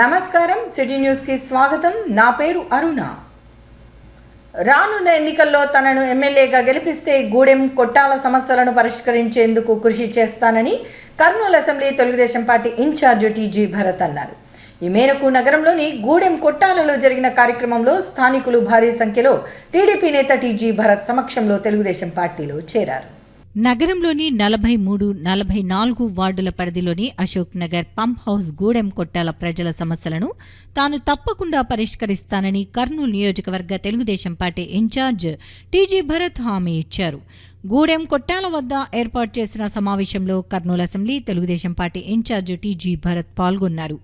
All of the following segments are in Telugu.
నమస్కారం, సిటీ న్యూస్కి స్వాగతం. నా పేరు అరుణ. రానున్న ఎన్నికల్లో తనను ఎమ్మెల్యేగా గెలిపిస్తే గూడెం కొట్టాల సమస్యలను పరిష్కరించేందుకు కృషి చేస్తానని Kurnool assembly Telugu Desam party incharge TG Bharat అన్నారు. ఈ మేరకు నగరంలోని గూడెం కొట్టాలలో జరిగిన కార్యక్రమంలో స్థానికులు భారీ సంఖ్యలో టీడీపీ నేత టీజీ భరత్ సమక్షంలో తెలుగుదేశం పార్టీలో చేరారు. నగరంలోని 43, 44 వార్డుల పరిధిలోని అశోక్ నగర్ పంప్ హౌస్ గూడెం కొట్టాల ప్రజల సమస్యలను తాను తప్పకుండా పరిష్కరిస్తానని కర్నూలు నియోజకవర్గ Telugu Desam party incharge TG Bharat హామీ ఇచ్చారు. గూడెం కొట్టాల వద్ద ఏర్పాటు చేసిన సమావేశంలో Kurnool assembly Telugu Desam party incharge TG Bharat పాల్గొన్నారు.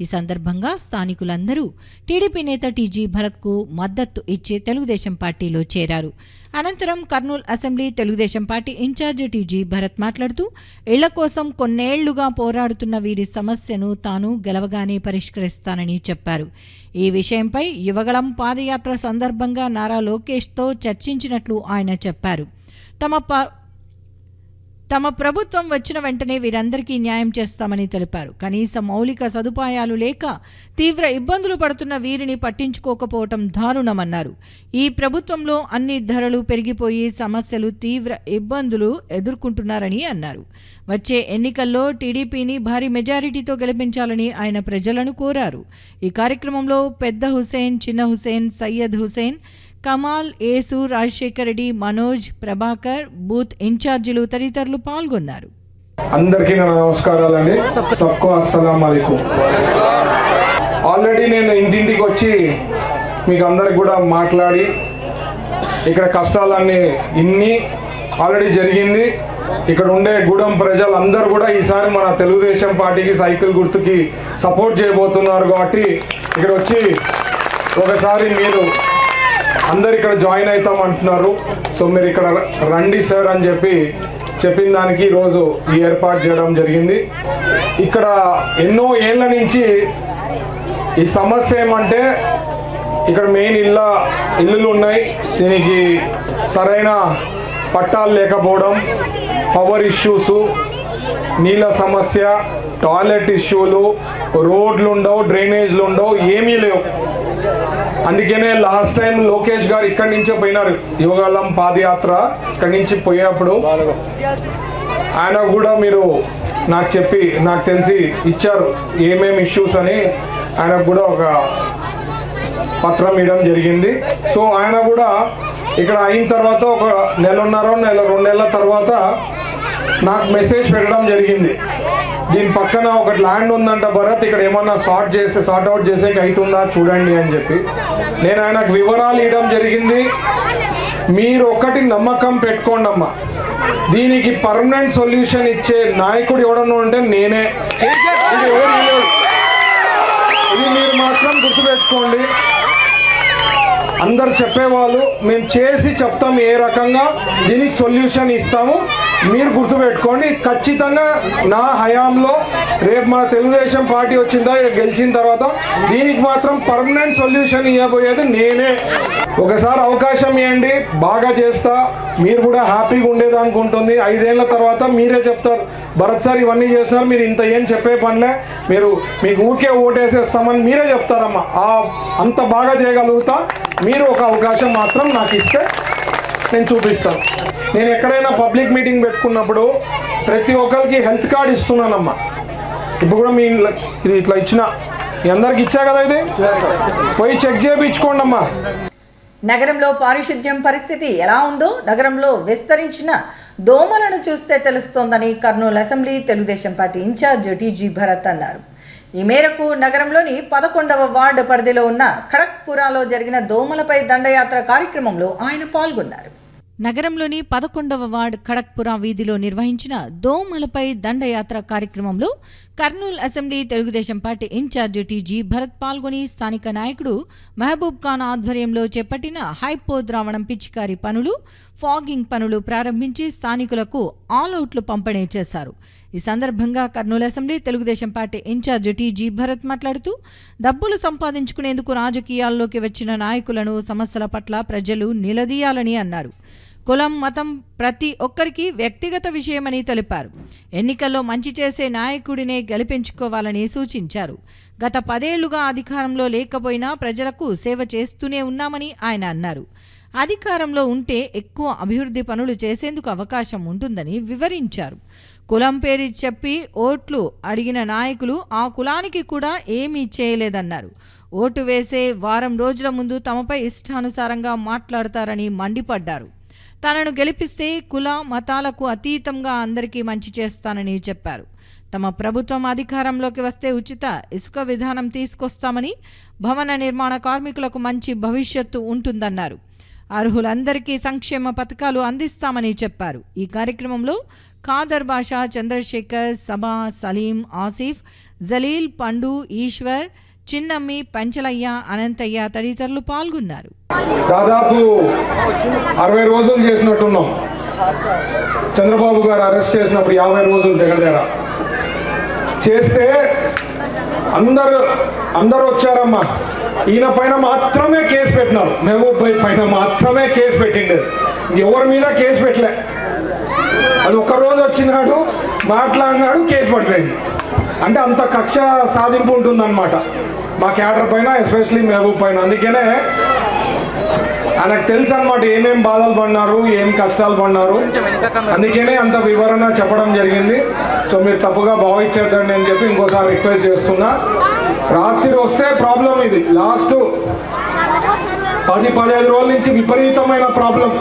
ఈ సందర్భంగా స్థానికులందరూ టీడీపీ నేత టీజీ భరత్కు మద్దతు ఇచ్చి తెలుగుదేశం పార్టీలో చేరారు. అనంతరం Kurnool assembly Telugu Desam party incharge TG Bharat మాట్లాడుతూ ఇళ్ల కోసం కొన్నేళ్లుగా పోరాడుతున్న వీరి సమస్యను తాను గెలవగానే పరిష్కరిస్తానని చెప్పారు. ఈ విషయంపై యువగళం పాదయాత్ర సందర్భంగా నారా లోకేష్తో చర్చించినట్లు ఆయన చెప్పారు. తమ ప్రభుత్వం వచ్చిన వెంటనే వీరందరికీ న్యాయం చేస్తామని తెలిపారు. కనీస మౌలిక సదుపాయాలు లేక తీవ్ర ఇబ్బందులు పడుతున్న వీరిని పట్టించుకోకపోవటం దారుణమన్నారు. ఈ ప్రభుత్వంలో అన్ని ధరలు పెరిగిపోయి సమస్యలు తీవ్ర ఇబ్బందులు ఎదుర్కొంటున్నారని అన్నారు. వచ్చే ఎన్నికల్లో టీడీపీని భారీ మెజారిటీతో గెలిపించాలని ఆయన ప్రజలను కోరారు. ఈ కార్యక్రమంలో పెద్ద హుసేన్, చిన్న హుసేన్, సయ్యద్ హుసేన్, కమాల్, యేసు, రాజశేఖర్ రెడ్డి, మనోజ్, ప్రభాకర్, బూత్ ఇన్ఛార్జీలు తదితరులు పాల్గొన్నారు. అందరికీ నా నమస్కారాలండి. సబ్కో అస్సలాం అలైకుం. ఆల్రెడీ నేను ఇంటింటికి వచ్చి మీకు అందరికి కూడా మాట్లాడి ఇక్కడ కష్టాలన్నీ ఇన్ని ఆల్రెడీ జరిగింది. ఇక్కడ ఉండే గూడెం ప్రజలందరూ కూడా ఈసారి మన తెలుగుదేశం పార్టీకి సైకిల్ గుర్తుకి సపోర్ట్ చేయబోతున్నారు. కాబట్టి ఇక్కడ వచ్చి ఒకసారి మీరు అందరు ఇక్కడ జాయిన్ అవుతాం అంటున్నారు. సో మీరు ఇక్కడ రండి సార్ అని చెప్పిన దానికి ఈరోజు ఈ ఏర్పాటు చేయడం జరిగింది. ఇక్కడ ఎన్నో ఏళ్ళ నుంచి ఈ సమస్య ఏమంటే ఇక్కడ మెయిన్ ఇల్లులు ఉన్నాయి, దీనికి సరైన పట్టాలు లేకపోవడం, పవర్ ఇష్యూస్, నీళ్ళ సమస్య, టాయిలెట్ ఇష్యూలు, రోడ్లు ఉండవు, డ్రైనేజ్లు ఉండవు, ఏమీ లేవు. అందుకనే లాస్ట్ టైం లోకేష్ గారు ఇక్కడి నుంచే పోయినారు. యువగళం పాదయాత్ర ఇక్కడి నుంచి పోయేప్పుడు ఆయన కూడా మీరు నాకు తెలిసి ఇచ్చారు ఏమేమి ఇష్యూస్ అని. ఆయనకు కూడా ఒక పత్రం ఇవ్వడం జరిగింది. సో ఆయన కూడా ఇక్కడ అయిన తర్వాత ఒక రెండు నెలల తర్వాత నాకు మెసేజ్ పెట్టడం జరిగింది. దీని పక్కన ఒక ల్యాండ్ ఉందంట భరత్, ఇక్కడ ఏమన్నా సార్ట్ అవుట్ చేసేకి అవుతుందా చూడండి అని చెప్పి నేను ఆయనకు వివరాలు ఇవ్వడం జరిగింది. మీరు ఒకటి నమ్మకం పెట్టుకోండి అమ్మా, దీనికి పర్మనెంట్ సొల్యూషన్ ఇచ్చే నాయకుడు ఎవడన్నా ఉంటే నేనే. ఇది మీరు మాత్రం గుర్తుపెట్టుకోండి. అందరు చెప్పేవాళ్ళు మేము చేసి చెప్తాం ఏ రకంగా దీనికి సొల్యూషన్ ఇస్తాము. మీరు గుర్తుపెట్టుకోండి, ఖచ్చితంగా నా హయాంలో రేపు మన తెలుగుదేశం పార్టీ వచ్చిందా గెలిచిన తర్వాత దీనికి మాత్రం పర్మనెంట్ సొల్యూషన్ ఇవ్వబోయేది నేనే. ఒకసారి అవకాశం ఇవ్వండి, బాగా చేస్తా, మీరు కూడా హ్యాపీగా ఉండేదానికి ఉంటుంది. 5 ఏళ్ల తర్వాత మీరే చెప్తారు భరత్ సార్ ఇవన్నీ చేస్తున్నారు, మీరు ఇంత ఏం చెప్పే పనిలే, మీకు ఊరికే ఓటేసేస్తామని మీరే చెప్తారమ్మా. అంత బాగా చేయగలుగుతా. మీరు ఒక అవకాశం మాత్రం నాకు ఇస్తే నేను చూపిస్తాను. నేను ఎక్కడైనా పబ్లిక్ మీటింగ్ పెట్టుకున్నప్పుడు ప్రతి ఒక్కరికి హెల్త్ కార్డు ఇస్తున్నానమ్మా. ఇప్పుడు కూడా ఇది ఇట్లా ఇచ్చిన మీ అందరికి ఇచ్చా కదా, ఇది పోయి చెక్ చేయించుకోండి అమ్మా. నగరంలో పారిశుద్ధ్యం పరిస్థితి ఎలా ఉందో నగరంలో విస్తరించిన దోమలను చూస్తే తెలుస్తోందని Kurnool assembly Telugu Desam party incharge TG Bharat అన్నారు. ఈ మేరకు నగరంలోని 11వ వార్డు పరిధిలో ఉన్న ఖడక్పురాలో జరిగిన దోమలపై దండయాత్ర కార్యక్రమంలో ఆయన పాల్గొన్నారు. నగరంలోని 11వ వార్డు ఖడక్పురా వీధిలో నిర్వహించిన దోమలపై దండయాత్ర కార్యక్రమంలో Kurnool assembly Telugu Desam party incharge TG Bharat పాల్గొని స్థానిక నాయకుడు మహబూబ్ ఖాన్ ఆధ్వర్యంలో చేపట్టిన హైపో ద్రావణం పిచికారీ పనులు, ఫాగింగ్ పనులు ప్రారంభించి స్థానికులకు ఆల్అవుట్లు పంపిణీ చేశారు. ఈ సందర్భంగా Kurnool assembly Telugu Desam party incharge TG Bharat మాట్లాడుతూ డబ్బులు సంపాదించుకునేందుకు రాజకీయాల్లోకి వచ్చిన నాయకులను సమస్యల పట్ల ప్రజలు నిలదీయాలని అన్నారు. కులం, మతం ప్రతి ఒక్కరికి వ్యక్తిగత విషయమని తెలిపారు. ఎన్నికల్లో మంచి చేసే నాయకుడినే గెలిపించుకోవాలని సూచించారు. గత 10 ఏళ్లుగా అధికారంలో లేకపోయినా ప్రజలకు సేవ చేస్తూనే ఉన్నామని ఆయన అన్నారు. అధికారంలో ఉంటే ఎక్కువ అభివృద్ధి పనులు చేసేందుకు అవకాశం ఉంటుందని వివరించారు. కులం పేరు చెప్పి ఓట్లు అడిగిన నాయకులు ఆ కులానికి కూడా ఏమీ చేయలేదన్నారు. ఓటు వేసే వారం రోజుల ముందు తమపై ఇష్టానుసారంగా మాట్లాడతారని మండిపడ్డారు. తనను గెలిపిస్తే కుల మతాలకు అతీతంగా అందరికీ మంచి చేస్తానని చెప్పారు. తమ ప్రభుత్వం అధికారంలోకి వస్తే ఉచిత ఇసుక విధానం తీసుకొస్తామని, భవన నిర్మాణ కార్మికులకు మంచి భవిష్యత్తు ఉంటుందన్నారు. అర్హులందరికీ సంక్షేమ పథకాలు అందిస్తామని చెప్పారు. ఈ కార్యక్రమంలో ఖాదర్ బాషా, చంద్రశేఖర్, సబా, సలీం, ఆసిఫ్, జలీల్, పండు, ఈశ్వర్, చిన్నమ్మి, పంచలయ్య, అనంతయ్య తదితరులు పాల్గొన్నారు. దాదాపు 60 రోజులు చేసినట్టున్నాం. చంద్రబాబు గారు అరెస్ట్ చేసినప్పుడు 50 రోజులు దగ్గర చేస్తే అందరూ వచ్చారమ్మా. ఈయన పైన మాత్రమే కేసు పెట్టినారు. మహబూబ్ భాయ్ పైన మాత్రమే కేసు పెట్టిండు. ఎవరి మీద కేసు పెట్టలే. అది ఒక్కరోజు వచ్చినాడు, మాట్లాడినాడు, కేసు పడిపోయింది. అంటే అంత కక్ష సాధింపు ఉంటుందన్నమాట మా క్యాడర్ పైన, ఎస్పెషలీ మహబూబ్ పైన. అందుకనే ఆయనకు తెలుసు అనమాట ఏమేం బాధలు పడినారు, ఏం కష్టాలు పడినారు. అందుకనే అంత వివరణ చెప్పడం జరిగింది. సో మీరు తప్పుగా భావించేద్దండి అని చెప్పి ఇంకోసారి రిక్వెస్ట్ చేస్తున్నా. రాత్రి వస్తే ప్రాబ్లం ఇది. లాస్ట్ 10-15 రోజుల నుంచి విపరీతమైన ప్రాబ్లం.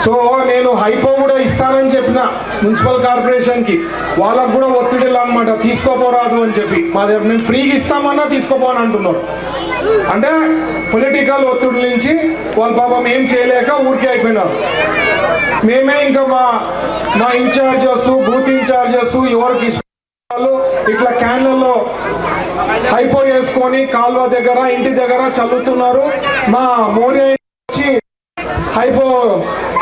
సో నేను హైపో కూడా ఇస్తానని చెప్పిన మున్సిపల్ కార్పొరేషన్కి. వాళ్ళకు కూడా ఒత్తిడిలు అనమాట, తీసుకోపోరాదు అని చెప్పి. మా దగ్గర మేము ఫ్రీగా ఇస్తామన్నా తీసుకోపోని అంటున్నారు. అంటే పొలిటికల్ ఒత్తిడి నుంచి వాళ్ళ పాపం ఏం చేయలేక ఊరికే అయిపోయినారు. మేమే ఇంకా మా ఇన్ఛార్జెస్, బూత్ ఇన్ఛార్జెస్ ఎవరికి ఇష్టం వాళ్ళు ఇట్లా క్యాన్లలో హైపో చేసుకొని కాలువ దగ్గర, ఇంటి దగ్గర చల్లుతున్నారు. మా మోరియా వచ్చి హైపో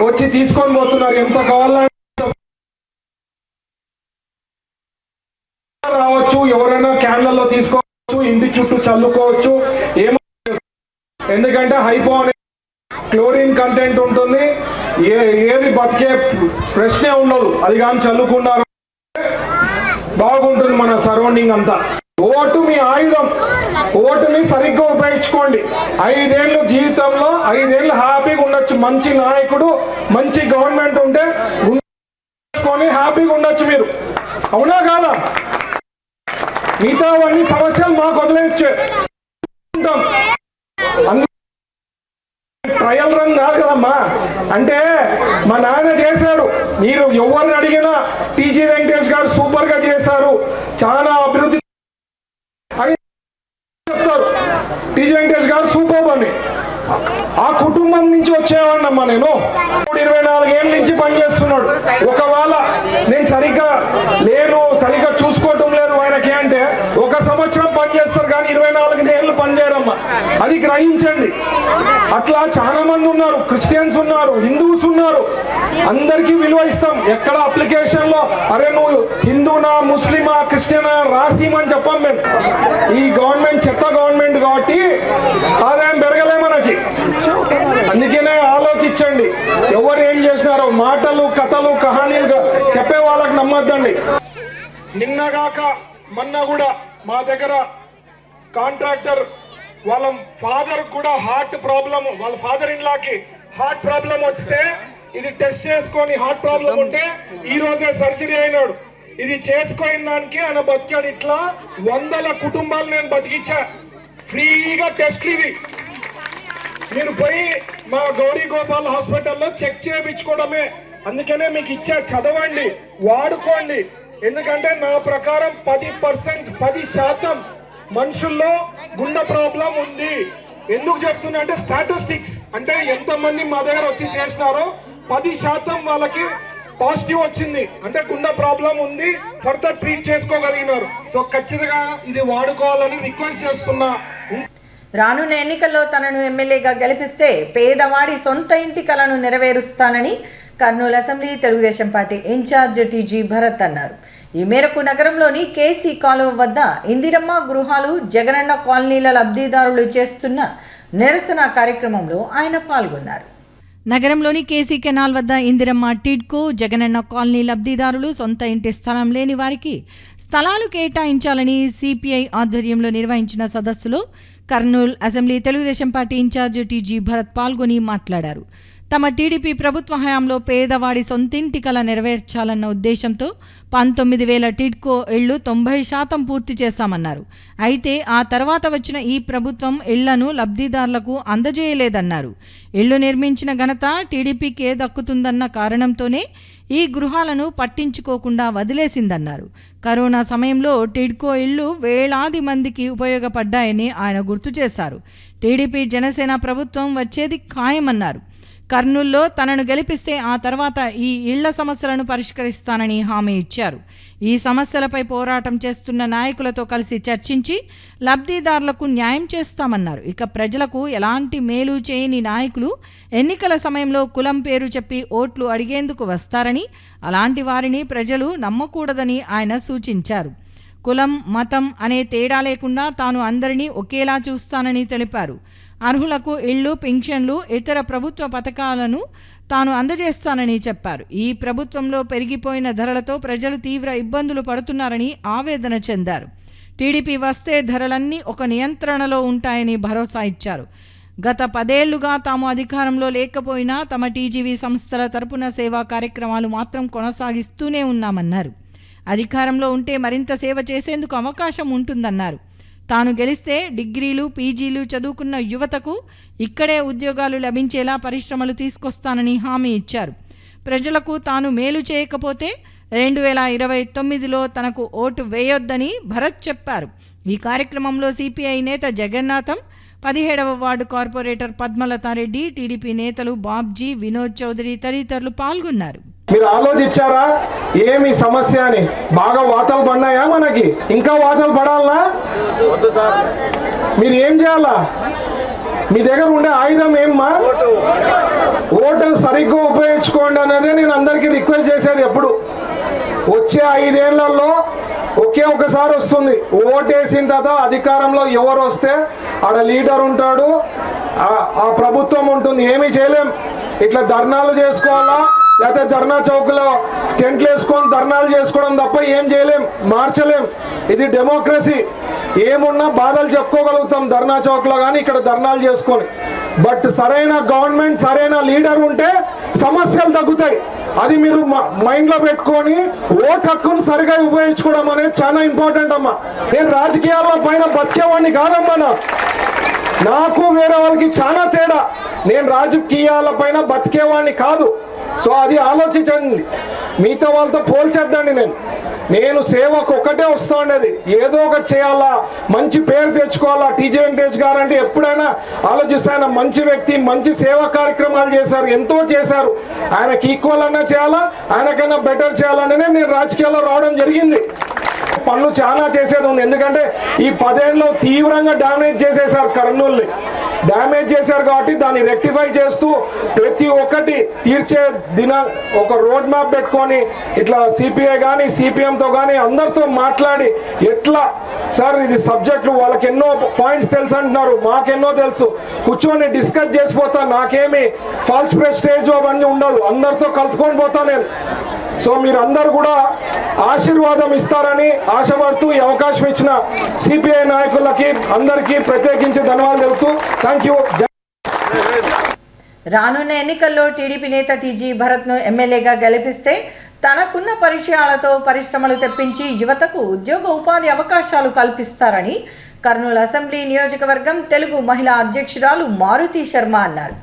వచ్చి తీసుకొని పోతున్నారు. ఎంత కావాలంటే రావచ్చు, ఎవరైనా క్యాన్లలో తీసుకోవచ్చు, ఇంటి చుట్టూ చల్లుకోవచ్చు. ఏమో ఎందుకంటే హైపో అనే క్లోరిన్ కంటెంట్ ఉంటుంది. ఏది బతికే ప్రశ్నే ఉండదు. అది కానీ చల్లుకున్నారు బాగుంటుంది మన సరౌండింగ్ అంతా. ఓటు మీ ఆయుధం. ఓటుని సరిగ్గా ఉపయోగించుకోండి. 5 ఏళ్ళు జీవితంలో 5 ఏళ్ళు హ్యాపీగా ఉండొచ్చు. మంచి నాయకుడు, మంచి గవర్నమెంట్ ఉంటే హ్యాపీగా ఉండొచ్చు మీరు. అవునా కాదా? మిగతావన్నీ సమస్యలు మాకు వదిలేచ్చు. ట్రయల్ రన్ కాదు కదమ్మా. అంటే మా నాన్న చేశాడు. మీరు ఎవరిని అడిగినా టీజీ వెంకటేష్ గారు సూపర్ గా చేశారు, చాలా అభివృద్ధి అని చెప్తారు. టీజీ వెంకటేష్ గారు సూపర్ అని. ఆ కుటుంబం నుంచి వచ్చేవాడినమ్మా నేను. 24 ఏళ్ళ నుంచి పనిచేస్తున్నాడు. ఒకవేళ నేను సరిగ్గా చూసుకోవటం లేదు ఆయనకి అంటే 1 సంవత్సరం పనిచేస్తారు కానీ 24 ఏళ్ళు పనిచేయరమ్మా. అది గ్రహించండి. అట్లా చాలా మంది ఉన్నారు. క్రిస్టియన్స్ ఉన్నారు, హిందూస్ ఉన్నారు. అందరికీ విలువ ఇస్తాం. ఎక్కడ అప్లికేషన్ లో అరే నువ్వు హిందూనా, ముస్లిమా, క్రిస్టియనా రాసిమని చెప్పాం మేము. ఈ గవర్నమెంట్ చెత్త గవర్నమెంట్ కాబట్టి ఆదాయం పెరగలే మనకి. అందుకనే ఆలోచించండి. ఎవరు ఏం చేసినారో మాటలు, కథలు, కహానీలు చెప్పే వాళ్ళకి నమ్మొద్దండి. నిన్నగాక మొన్న కూడా మా దగ్గర కాంట్రాక్టర్ వాళ్ళ ఫాదర్ కూడా హార్ట్ ప్రాబ్లం, వాళ్ళ ఫాదర్ ఇన్ లాకి హార్ట్ ప్రాబ్లం వస్తే ఇది టెస్ట్ చేసుకొని హార్ట్ ప్రాబ్లం ఉంటే ఈ రోజే సర్జరీ అయినాడు. ఇది చేసుకోయిన దానికి ఆయన బతికాడు. ఇట్లా 100 కుటుంబాలు నేను బతికిచ్చా. ఫ్రీగా టెస్ట్లు ఇవి. మీరు పోయి మా గౌరీ గోపాల్ హాస్పిటల్లో చెక్ చేయించుకోవడమే. అందుకనే మీకు ఇచ్చా, చదవండి, వాడుకోండి. ఎందుకంటే నా ప్రకారం 10% మనుషుల్లో గుండె ప్రాబ్లం ఉంది. ఎందుకు చెప్తున్నా అంటే స్టాటిస్టిక్స్ అంటే ఎంతమంది మా దగ్గర వచ్చి చేసినారో 10% వాళ్ళకి పాజిటివ్ వచ్చింది. అంటే గుండె ప్రాబ్లం ఉంది, ఫర్దర్ ట్రీట్ చేసుకోగలిగినారు. సో ఖచ్చితంగా ఇది వాడుకోవాలని రిక్వెస్ట్ చేస్తున్నా. రానున్న ఎన్నికల్లో తనను ఎమ్మెల్యేగా గెలిపిస్తే పేదవాడి సొంత ఇంటి కలను నెరవేరుస్తానని Kurnool assembly Telugu Desam party incharge TG Bharat అన్నారు. ఈ మేరకు నగరంలోని కేసీ కాలువ వద్ద ఇందిరమ్మ గృహాలు, జగనన్న కాలనీల లబ్ధిదారులు చేస్తున్న నిరసన కార్యక్రమంలో ఆయన పాల్గొన్నారు. నగరంలోని కేసీ కెనాల్ వద్ద ఇందిరమ్మ టిడ్కో జగనన్న కాలనీ లబ్ధిదారులు సొంత ఇంటి స్థలం లేని వారికి స్థలాలు కేటాయించాలని సిపిఐ ఆధ్వర్యంలో నిర్వహించిన సదస్సులో Kurnool assembly Telugu Desam party incharge TG Bharat పాల్గొని మాట్లాడారు. తమ టీడీపీ ప్రభుత్వ హయాంలో పేదవాడి సొంతింటి కల నెరవేర్చాలన్న ఉద్దేశంతో 19,000 టిడ్కో ఇళ్లు 90% పూర్తి చేశామన్నారు. అయితే ఆ తర్వాత వచ్చిన ఈ ప్రభుత్వం ఇళ్లను లబ్ధిదారులకు అందజేయలేదన్నారు. ఇళ్లు నిర్మించిన ఘనత టీడీపీకే దక్కుతుందన్న కారణంతోనే ఈ గృహాలను పట్టించుకోకుండా వదిలేసిందన్నారు. కరోనా సమయంలో టిడ్కో ఇళ్లు వేలాది మందికి ఉపయోగపడ్డాయని ఆయన గుర్తు చేశారు. టీడీపీ జనసేన ప్రభుత్వం వచ్చేది ఖాయమన్నారు. కర్నూలులో తనను గెలిపిస్తే ఆ తర్వాత ఈ ఇళ్ల సమస్యలను పరిష్కరిస్తానని హామీ ఇచ్చారు. ఈ సమస్యలపై పోరాటం చేస్తున్న నాయకులతో కలిసి చర్చించి లబ్ధిదారులకు న్యాయం చేస్తామన్నారు. ఇక ప్రజలకు ఎలాంటి మేలు చేయని నాయకులు ఎన్నికల సమయంలో కులం పేరు చెప్పి ఓట్లు అడిగేందుకు వస్తారని, అలాంటి వారిని ప్రజలు నమ్మకూడదని ఆయన సూచించారు. కులం మతం అనే తేడా లేకుండా తాను అందరినీ ఒకేలా చూస్తానని తెలిపారు. అర్హులకు ఇళ్లు, పింఛన్లు, ఇతర ప్రభుత్వ పథకాలను తాను అందజేస్తానని చెప్పారు. ఈ ప్రభుత్వంలో పెరిగిపోయిన ధరలతో ప్రజలు తీవ్ర ఇబ్బందులు పడుతున్నారని ఆవేదన చెందారు. టీడీపీ వస్తే ధరలన్నీ ఒక నియంత్రణలో ఉంటాయని భరోసా ఇచ్చారు. గత 10 ఏళ్లుగా తాము అధికారంలో లేకపోయినా తమ టీజీవీ సంస్థల తరపున సేవా కార్యక్రమాలు మాత్రం కొనసాగిస్తూనే ఉన్నామన్నారు. అధికారంలో ఉంటే మరింత సేవ చేసేందుకు అవకాశం ఉంటుందన్నారు. తాను గెలిస్తే డిగ్రీలు, పీజీలు చదువుకున్న యువతకు ఇక్కడే ఉద్యోగాలు లభించేలా పరిశ్రమలు తీసుకొస్తానని హామీ ఇచ్చారు. ప్రజలకు తాను మేలు చేయకపోతే 2029లో తనకు ఓటు వేయొద్దని భరత్ చెప్పారు. ఈ కార్యక్రమంలో సిపిఐ నేత Jagannatham, 17వ ward corporator Padmalathareddy, TDP నేతలు బాబ్జీ, వినోద్ చౌదరి తదితరులు పాల్గొన్నారు. మీరు ఆలోచించారా ఏమి సమస్య అని? బాగా వాతలు పడినాయా? మనకి ఇంకా వాతలు పడాలనా? మీరు ఏం చేయాలా? మీ దగ్గర ఉండే ఆయుధం ఏమ్మా? ఓటు సరిగ్గా ఉపయోగించుకోండి అనేదే నేను అందరికీ రిక్వెస్ట్ చేసేది. ఎప్పుడు వచ్చే 5 ఏళ్లలో ఒకే ఒకసారి వస్తుంది. ఓటేసిన తర్వాత అధికారంలో ఎవరు వస్తే ఆడ లీడర్ ఉంటాడు, ఆ ప్రభుత్వం ఉంటుంది. ఏమీ చేయలేం. ఇట్లా ధర్నాలు చేసుకోవాలా, లేకపోతే ధర్నా చౌక్లో టెంట్లు వేసుకొని ధర్నాలు చేసుకోవడం తప్ప ఏం చేయలేం, మార్చలేం. ఇది డెమోక్రసీ. ఏమున్నా బాధలు చెప్పుకోగలుగుతాం ధర్నా చౌక్లో, కానీ ఇక్కడ ధర్నాలు చేసుకొని. బట్ సరైన గవర్నమెంట్, సరైన లీడర్ ఉంటే సమస్యలు తగ్గుతాయి. అది మీరు మైండ్లో పెట్టుకొని ఓటు హక్కును సరిగా ఉపయోగించుకోవడం అనేది చాలా ఇంపార్టెంట్ అమ్మా. నేను రాజకీయాల పైన బతికేవాడిని కాదమ్మా. నాకు వేరే వాళ్ళకి చాలా తేడా. నేను రాజకీయాల పైన బతికేవాడిని కాదు. సో అది ఆలోచించండి. మిగతా వాళ్ళతో పోల్చేద్దండి. నేను సేవకు ఒక్కటే వస్తా ఉండేది. ఏదో ఒకటి చేయాలా, మంచి పేరు తెచ్చుకోవాలా. టీజీ వెంకటేష్ గారు అంటే ఎప్పుడైనా ఆలోచిస్తే ఆయన మంచి వ్యక్తి, మంచి సేవా కార్యక్రమాలు చేశారు, ఎంతో చేశారు. ఆయనకి ఈక్వల్ అన్నా చేయాలా, ఆయనకన్నా బెటర్ చేయాలనే నేను రాజకీయాల్లో రావడం జరిగింది. పనులు చాలా చేసేది ఉంది. ఎందుకంటే ఈ 10 ఏళ్ళలో తీవ్రంగా డ్యామేజ్ చేసేసారు కర్నూలుని. డ్యామేజ్ చేశారు కాబట్టి దాన్ని రెక్టిఫై చేస్తూ ప్రతి ఒక్కటి తీర్చే ఒక రోడ్ మ్యాప్ పెట్టుకొని ఇట్లా సిపిఐ కానీ సిపిఎంతో కానీ అందరితో మాట్లాడి ఎట్లా సార్ ఇది సబ్జెక్టులు వాళ్ళకి ఎన్నో పాయింట్స్ తెలుసు అంటున్నారు, మాకెన్నో తెలుసు, కూర్చొని డిస్కస్ చేసిపోతా. నాకేమి ఫాల్స్ ప్రెస్టేజ్ అవన్నీ ఉండదు, అందరితో కలుపుకొని పోతా నేను. సో మీరు అందరు కూడా ఆశీర్వాదం ఇస్తారని ఆశపడుతూ ఈ అవకాశం ఇచ్చిన సిపిఐ నాయకులకి అందరికీ ప్రత్యేకించి ధన్యవాదాలు తెలుపుతూ థ్యాంక్ యూ. రానున్న ఎన్నికల్లో టీడీపీ నేత టీజీ భరత్ను ఎమ్మెల్యేగా గెలిపిస్తే తనకున్న పరిచయాలతో పరిశ్రమలు తెప్పించి యువతకు ఉద్యోగ ఉపాధి అవకాశాలు కల్పిస్తారని కర్నూలు అసెంబ్లీ నియోజకవర్గం తెలుగు మహిళా అధ్యక్షురాలు మారుతి శర్మ అన్నారు.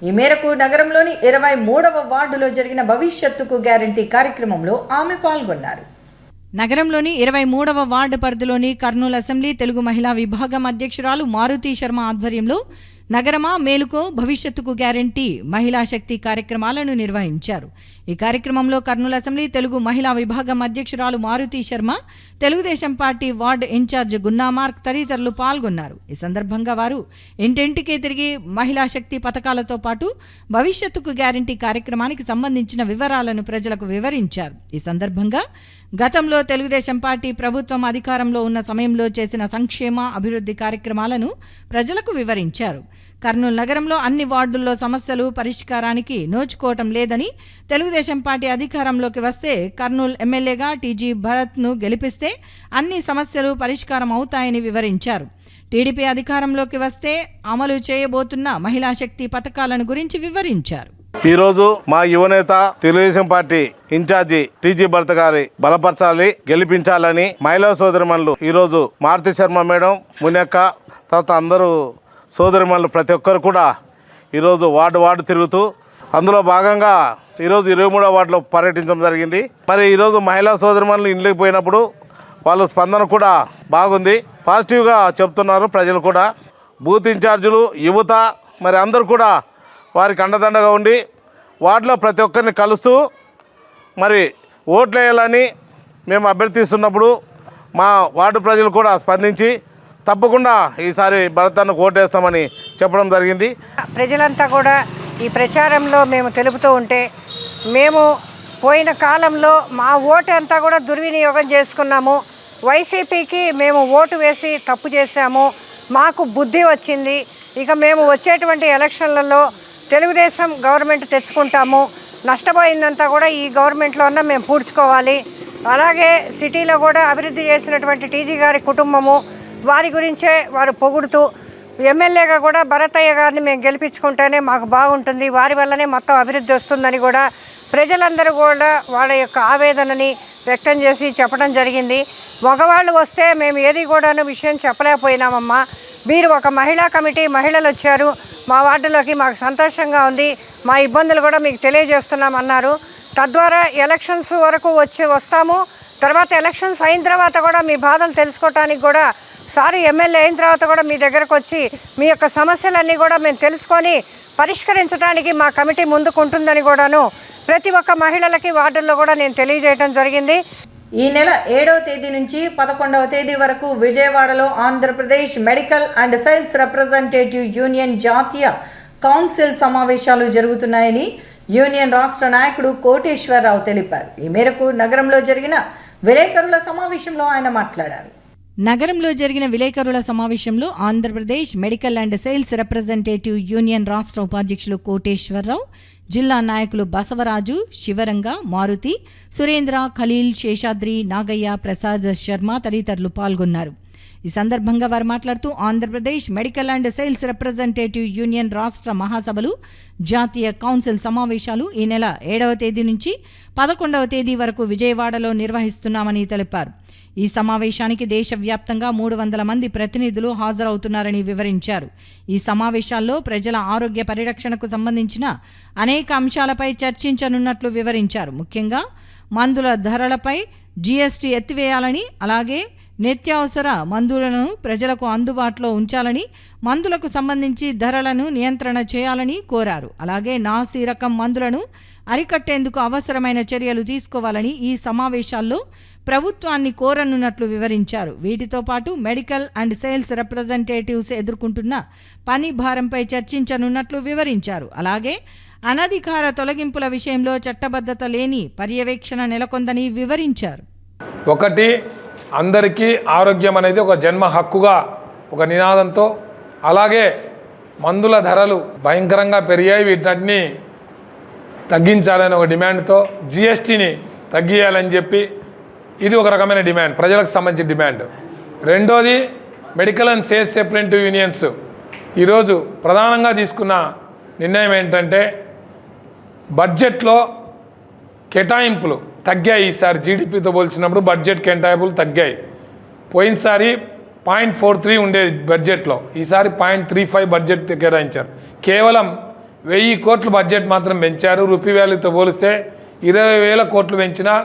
ఈ మేరకు నగరంలోని 23వ వార్డులో జరిగిన భవిష్యత్తుకు గ్యారంటీ కార్యక్రమంలో ఆమె పాల్గొన్నారు. నగరంలోని 23వ వార్డు పరిధిలోని కర్నూలు అసెంబ్లీ తెలుగు మహిళా విభాగం అధ్యక్షురాలు మారుతి శర్మ ఆధ్వర్యంలో నగరమా మేలుకో భవిష్యత్తుకు గ్యారంటీ మహిళా శక్తి కార్యక్రమాలను నిర్వహించారు. ఈ కార్యక్రమంలో కర్నూలు అసెంబ్లీ తెలుగు మహిళా విభాగం అధ్యక్షురాలు Maruthi Sharma, Telugu Desam party ward incharge గున్నామార్క్ తదితరులు పాల్గొన్నారు. ఈ సందర్భంగా వారు ఇంటింటికి తిరిగి మహిళా శక్తి పథకాలతో పాటు భవిష్యత్తుకు గ్యారంటీ కార్యక్రమానికి సంబంధించిన వివరాలను ప్రజలకు వివరించారు. ఈ సందర్భంగా గతంలో తెలుగుదేశం పార్టీ ప్రభుత్వం అధికారంలో ఉన్న సమయంలో చేసిన సంక్షేమ అభివృద్ధి కార్యక్రమాలను ప్రజలకు వివరించారు. కర్నూలు నగరంలో అన్ని వార్డుల్లో సమస్యలు పరిష్కారానికి నోచుకోవటం లేదని, తెలుగుదేశం పార్టీ అధికారంలోకి వస్తే కర్నూలు ఎమ్మెల్యేగా టీజీ భరత్ను గెలిపిస్తే అన్ని సమస్యలు పరిష్కారం అవుతాయని వివరించారు. టీడీపీ అధికారంలోకి వస్తే అమలు చేయబోతున్న మహిళా శక్తి పథకాలను గురించి వివరించారు. ఈరోజు మా యువనేత తెలుగుదేశం పార్టీ ఇన్ఛార్జి టీజీ భరత్ గారి బలపరచాలి, గెలిపించాలని మహిళా సోదరిమణులు ఈరోజు మారుతి శర్మ మేడం, మునక్క, తర్వాత అందరూ సోదరిమణులు ప్రతి ఒక్కరు కూడా ఈరోజు వార్డు తిరుగుతూ అందులో భాగంగా ఈరోజు 23వ వార్డులో పర్యటించడం జరిగింది. మరి ఈరోజు మహిళా సోదరిమణులు ఇంట్లోకి పోయినప్పుడు వాళ్ళ స్పందన కూడా బాగుంది, పాజిటివ్గా చెప్తున్నారు. ప్రజలు కూడా బూత్ ఇన్ఛార్జీలు, యువత మరి అందరూ కూడా వారికి అండదండగా ఉండి వార్డులో ప్రతి ఒక్కరిని కలుస్తూ మరి ఓట్లు వేయాలని మేము అభ్యర్థిస్తున్నప్పుడు మా వార్డు ప్రజలు కూడా స్పందించి తప్పకుండా ఈసారి భరతన్నకు ఓటేస్తామని చెప్పడం జరిగింది. ప్రజలంతా కూడా ఈ ప్రచారంలో మేము తెలుపుతూ ఉంటే మేము పోయిన కాలంలో మా ఓటు అంతా కూడా దుర్వినియోగం చేసుకున్నాము. వైసీపీకి మేము ఓటు వేసి తప్పు చేశాము, మాకు బుద్ధి వచ్చింది. ఇక మేము వచ్చేటువంటి ఎలక్షన్లలో తెలుగుదేశం గవర్నమెంట్ తెచ్చుకుంటాము, నష్టపోయిందంతా కూడా ఈ గవర్నమెంట్లో ఉన్న మేము పూడ్చుకోవాలి. అలాగే సిటీలో కూడా అభివృద్ధి చేసినటువంటి టీజీ గారి కుటుంబము వారి గురించే వారు పొగుడుతూ ఎమ్మెల్యేగా కూడా భరతయ్య గారిని మేము గెలిపించుకుంటేనే మాకు బాగుంటుంది, వారి వల్లనే మొత్తం అభివృద్ధి వస్తుందని కూడా ప్రజలందరూ కూడా వాళ్ళ యొక్క ఆవేదనని వ్యక్తం చేసి చెప్పడం జరిగింది. మగవాళ్ళు వస్తే మేము ఏది కూడాను విషయం చెప్పలేకపోయినామమ్మా, మీరు ఒక మహిళా కమిటీ మహిళలు వచ్చారు మా వార్డులోకి, మాకు సంతోషంగా ఉంది, మా ఇబ్బందులు కూడా మీకు తెలియజేస్తున్నామన్నారు. తద్వారా ఎలక్షన్స్ వరకు వస్తాము. తర్వాత ఎలక్షన్స్ అయిన తర్వాత కూడా మీ బాధలు తెలుసుకోవటానికి కూడా సారి ఎమ్మెల్యే అయిన తర్వాత కూడా మీ దగ్గరకు వచ్చి మీ యొక్క సమస్యలన్నీ కూడా మేము తెలుసుకొని పరిష్కరించడానికి మా కమిటీ ముందుకుంటుందని కూడాను ప్రతి ఒక్క మహిళలకి వార్డుల్లో కూడా నేను తెలియజేయడం జరిగింది. ఈ నెల 7వ తేదీ నుంచి 11వ తేదీ వరకు విజయవాడలో Andhra Pradesh medical and sales representative union జాతీయ కౌన్సిల్ సమావేశాలు జరుగుతున్నాయని యూనియన్ రాష్ట్ర నాయకుడు కోటేశ్వరరావు తెలిపారు. ఈ మేరకు నగరంలో జరిగిన విలేకరుల సమావేశంలో ఆయన మాట్లాడారు. నగరంలో జరిగిన విలేకరుల సమావేశంలో Andhra Pradesh medical and sales representative union రాష్ట్ర ఉపాధ్యక్షులు కోటేశ్వరరావు, జిల్లా నాయకులు బసవరాజు, శివరంగ, మారుతి, సురేంద్ర, ఖలీల్, శేషాద్రి, నాగయ్య, ప్రసాద్ శర్మ తదితరులు పాల్గొన్నారు. ఈ సందర్భంగా వారు మాట్లాడుతూ Andhra Pradesh medical and sales representative union రాష్ట్ర మహాసభలు జాతీయ కౌన్సిల్ సమావేశాలు ఈ నెల 7వ తేదీ నుంచి 11వ తేదీ వరకు విజయవాడలో నిర్వహిస్తున్నామని తెలిపారు. ఈ సమావేశానికి దేశవ్యాప్తంగా 300 మంది ప్రతినిధులు హాజరవుతున్నారని వివరించారు. ఈ సమావేశాల్లో ప్రజల ఆరోగ్య పరిరక్షణకు సంబంధించిన అనేక అంశాలపై చర్చించనున్నట్లు వివరించారు. ముఖ్యంగా మందుల ధరలపై జీఎస్టీ ఎత్తివేయాలని, అలాగే నిత్యావసర మందులను ప్రజలకు అందుబాటులో ఉంచాలని, మందులకు సంబంధించి ధరలను నియంత్రణ చేయాలని కోరారు. అలాగే నాసి రకం మందులను అరికట్టేందుకు అవసరమైన చర్యలు తీసుకోవాలని ఈ సమావేశాల్లో ప్రభుత్వాన్ని కోరనున్నట్లు వివరించారు. వీటితో పాటు మెడికల్ అండ్ సేల్స్ రిప్రజెంటేటివ్స్ ఎదుర్కొంటున్న పని భారంపై చర్చించనున్నట్లు వివరించారు. అలాగే అనధికార తొలగింపుల విషయంలో చట్టబద్ధత లేని పర్యవేక్షణ నెలకొందని వివరించారు. ఒకటి, అందరికీ ఆరోగ్యం అనేది ఒక జన్మ హక్కుగా ఒక నినాదంతో, అలాగే మందుల ధరలు భయంకరంగా పెరిగాయి, వీటన్ని తగ్గించాలని ఒక డిమాండ్తో జిఎస్టీని తగ్గియాలని చెప్పి ఇది ఒక రకమైన డిమాండ్, ప్రజలకు సంబంధించిన డిమాండ్. రెండోది, medical and sales representative unions ఈరోజు ప్రధానంగా తీసుకున్న నిర్ణయం ఏంటంటే బడ్జెట్లో కేటాయింపులు తగ్గాయి. ఈసారి జీడిపితో పోల్చినప్పుడు బడ్జెట్ కేటాయింపులు తగ్గాయి. పోయినసారి 0.43 ఉండేది బడ్జెట్లో, ఈసారి 0.35 బడ్జెట్ కేటాయించారు. కేవలం 1000 కోట్లు బడ్జెట్ మాత్రం పెంచారు. రూపీ వాల్యూతో పోలిస్తే 20,000 కోట్లు పెంచినా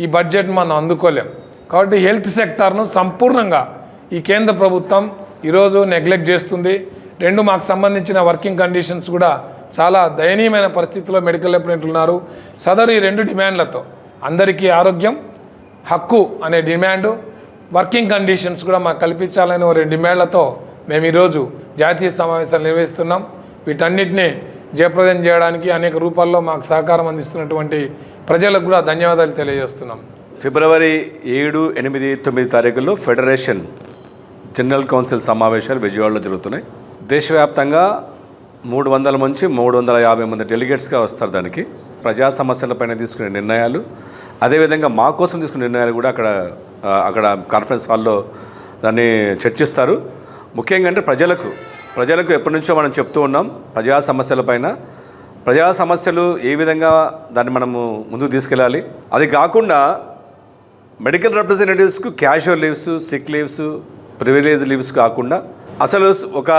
ఈ బడ్జెట్ మనం అందుకోలేం. కాబట్టి హెల్త్ సెక్టార్ను సంపూర్ణంగా ఈ కేంద్ర ప్రభుత్వం ఈరోజు నెగ్లెక్ట్ చేస్తుంది. రెండు, మాకు సంబంధించిన వర్కింగ్ కండిషన్స్ కూడా చాలా దయనీయమైన పరిస్థితిలో మెడికల్ రిప్రజెంటేటివ్లు ఉన్నారు. సదరు ఈ రెండు డిమాండ్లతో అందరికీ ఆరోగ్యం హక్కు అనే డిమాండు, వర్కింగ్ కండిషన్స్ కూడా మాకు కల్పించాలనే రెండు డిమాండ్లతో మేము ఈరోజు జాతీయ సమావేశాలు నిర్వహిస్తున్నాం. వీటన్నిటిని జయప్రదం చేయడానికి అనేక రూపాల్లో మాకు సహకారం అందిస్తున్నటువంటి ప్రజలకు కూడా ధన్యవాదాలు తెలియజేస్తున్నాం. ఫిబ్రవరి 7, 8, 9 తారీఖుల్లో ఫెడరేషన్ జనరల్ కౌన్సిల్ సమావేశాలు విజయవాడలో జరుగుతున్నాయి. దేశవ్యాప్తంగా 300 నుంచి 350 మంది డెలిగేట్స్గా వస్తారు. దానికి ప్రజా సమస్యలపైన తీసుకునే నిర్ణయాలు, అదేవిధంగా మా కోసం తీసుకునే నిర్ణయాలు కూడా అక్కడ కాన్ఫరెన్స్ హాల్లో దాన్ని చర్చిస్తారు. ముఖ్యంగా అంటే ప్రజలకు ఎప్పటి నుంచో మనం చెప్తూ ఉన్నాం ప్రజా సమస్యలు ఏ విధంగా దాన్ని మనము ముందుకు తీసుకెళ్ళాలి. అది కాకుండా మెడికల్ రిప్రజెంటేటివ్స్కు casual leaves, sick leaves, privilege leaves కాకుండా అసలు ఒక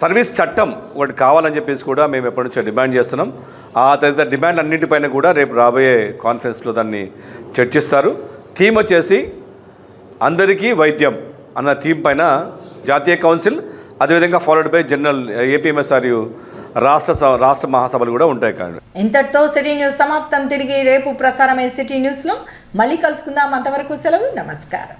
సర్వీస్ చట్టం ఒకటి కావాలని చెప్పేసి కూడా మేము ఎప్పటి నుంచో డిమాండ్ చేస్తున్నాం. ఆ తదితర డిమాండ్ అన్నింటిపైన కూడా రేపు రాబోయే కాన్ఫరెన్స్లో దాన్ని చర్చిస్తారు. థీమ్ వచ్చేసి అందరికీ వైద్యం అన్న థీమ్ పైన జాతీయ కౌన్సిల్, అదేవిధంగా ఫాలోడ్ బై జనరల్ ఏపీఎంఎస్ఆర్యు రాష్ట్ర మహాసభలు కూడా ఉంటాయి. కానీ ఇంతటితో సిటీ న్యూస్ సమాప్తం. తిరిగి రేపు ప్రసారమయ్యే సిటీ న్యూస్లో మళ్ళీ కలుసుకుందాం. అంతవరకు సెలవు. నమస్కారం.